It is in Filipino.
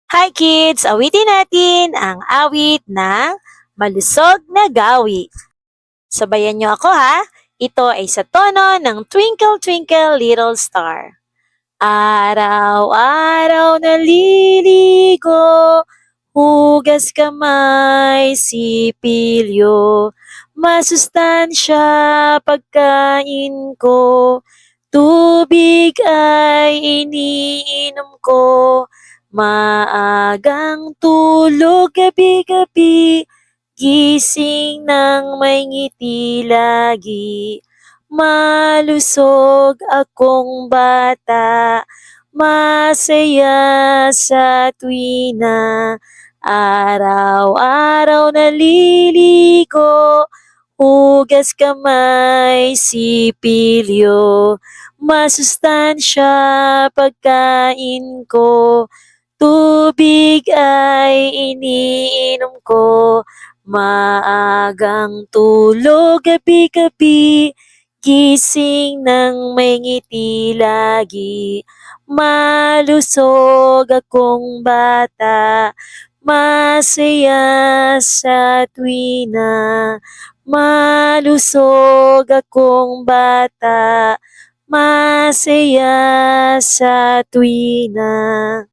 Hi kids! Awitin natin ang awit ng Malusog na Gawi. Sabayan niyo ako ha. Ito ay sa tono ng Twinkle Twinkle Little Star. Araw-araw naliligo, hugas kamay, sipilyo, masustansya pagkain ko, tubig ay iniinom ko, maagang tulog gabi-gabi, gising ng may ngiti lagi. Malusog akong bata, masaya sa tuwina. Araw-araw naliligo, hugas kamay, sipilyo, masustansya pagkain ko, tubig ay iniinom ko, maagang tulog gabi-gabi, gising ng may ngiti lagi. Malusog akong bata, masaya sa tuwina. Malusog akong bata, masaya sa tuwina.